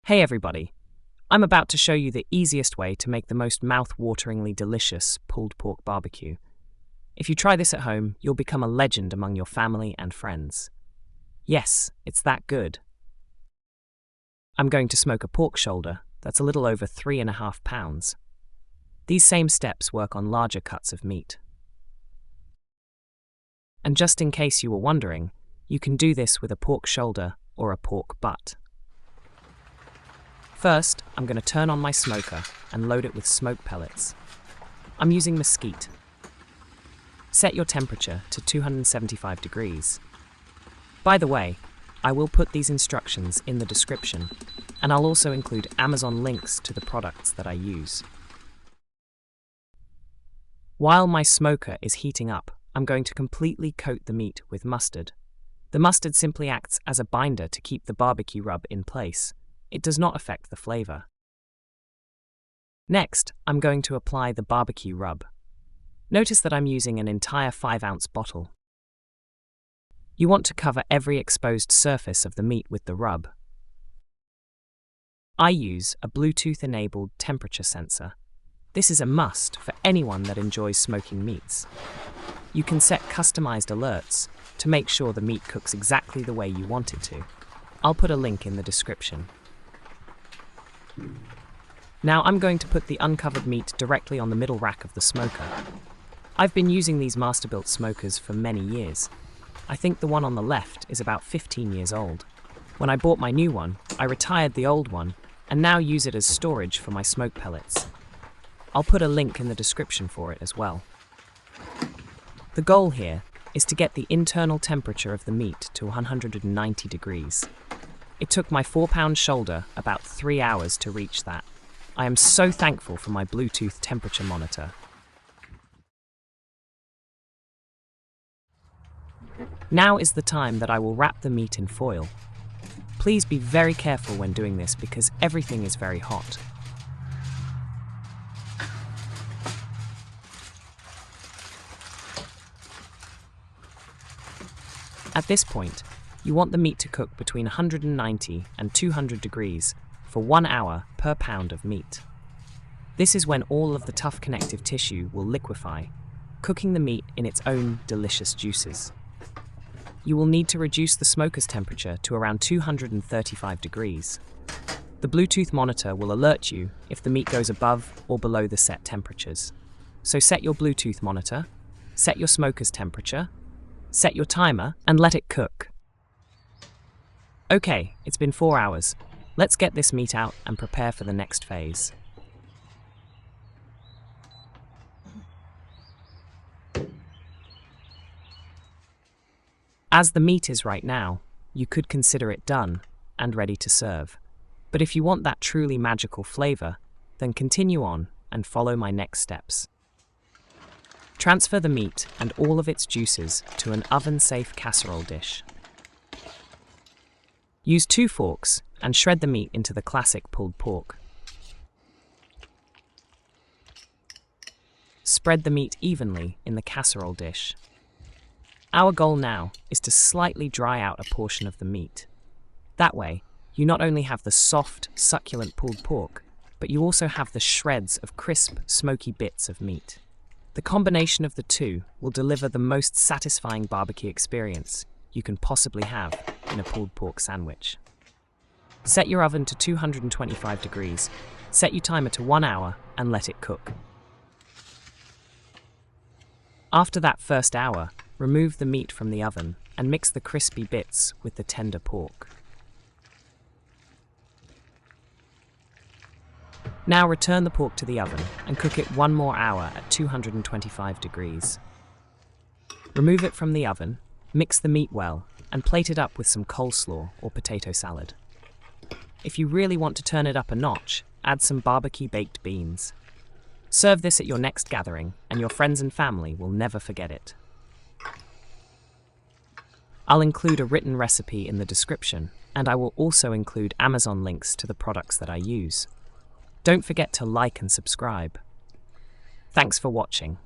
Hey everybody, I'm about to show you the easiest way to make the most mouth-wateringly delicious pulled pork barbecue. If you try this at home, you'll become a legend among your family and friends. Yes, it's that good. I'm going to smoke a pork shoulder that's a little over 3.5 pounds. These same steps work on larger cuts of meat. And just in case you were wondering, you can do this with a pork shoulder or a pork butt. First, I'm going to turn on my smoker and load it with smoke pellets. I'm using mesquite. Set your temperature to 275 degrees. By the way, I will put these instructions in the description, and I'll also include Amazon links to the products that I use. While my smoker is heating up, I'm going to completely coat the meat with mustard. The mustard simply acts as a binder to keep the barbecue rub in place. It does not affect the flavor. Next, I'm going to apply the barbecue rub. Notice that I'm using an entire 5-ounce bottle. You want to cover every exposed surface of the meat with the rub. I use a Bluetooth-enabled temperature sensor. This is a must for anyone that enjoys smoking meats. You can set customized alerts to make sure the meat cooks exactly the way you want it to. I'll put a link in the description. Now I'm going to put the uncovered meat directly on the middle rack of the smoker. I've been using these Masterbuilt smokers for many years. I think the one on the left is about 15 years old. When I bought my new one, I retired the old one and now use it as storage for my smoke pellets. I'll put a link in the description for it as well. The goal here is to get the internal temperature of the meat to 190 degrees. It took my 4-pound shoulder about 3 hours to reach that. I am so thankful for my Bluetooth temperature monitor. Now is the time that I will wrap the meat in foil. Please be very careful when doing this because everything is very hot. At this point, you want the meat to cook between 190 and 200 degrees for 1 hour per pound of meat. This is when all of the tough connective tissue will liquefy, cooking the meat in its own delicious juices. You will need to reduce the smoker's temperature to around 235 degrees. The Bluetooth monitor will alert you if the meat goes above or below the set temperatures. So set your Bluetooth monitor, set your smoker's temperature, set your timer, and let it cook. Okay, it's been 4 hours. Let's get this meat out and prepare for the next phase. As the meat is right now, you could consider it done and ready to serve. But if you want that truly magical flavor, then continue on and follow my next steps. Transfer the meat and all of its juices to an oven-safe casserole dish. Use 2 forks and shred the meat into the classic pulled pork. Spread the meat evenly in the casserole dish. Our goal now is to slightly dry out a portion of the meat. That way, you not only have the soft, succulent pulled pork, but you also have the shreds of crisp, smoky bits of meat. The combination of the two will deliver the most satisfying barbecue experience you can possibly have in a pulled pork sandwich. Set your oven to 225 degrees, set your timer to 1 hour, and let it cook. After that first hour, remove the meat from the oven and mix the crispy bits with the tender pork. Now return the pork to the oven and cook it 1 more hour at 225 degrees. Remove it from the oven, mix the meat well, and plate it up with some coleslaw or potato salad. If you really want to turn it up a notch, add some barbecue baked beans. Serve this at your next gathering, and your friends and family will never forget it. I'll include a written recipe in the description, and I will also include Amazon links to the products that I use. Don't forget to like and subscribe. Thanks for watching.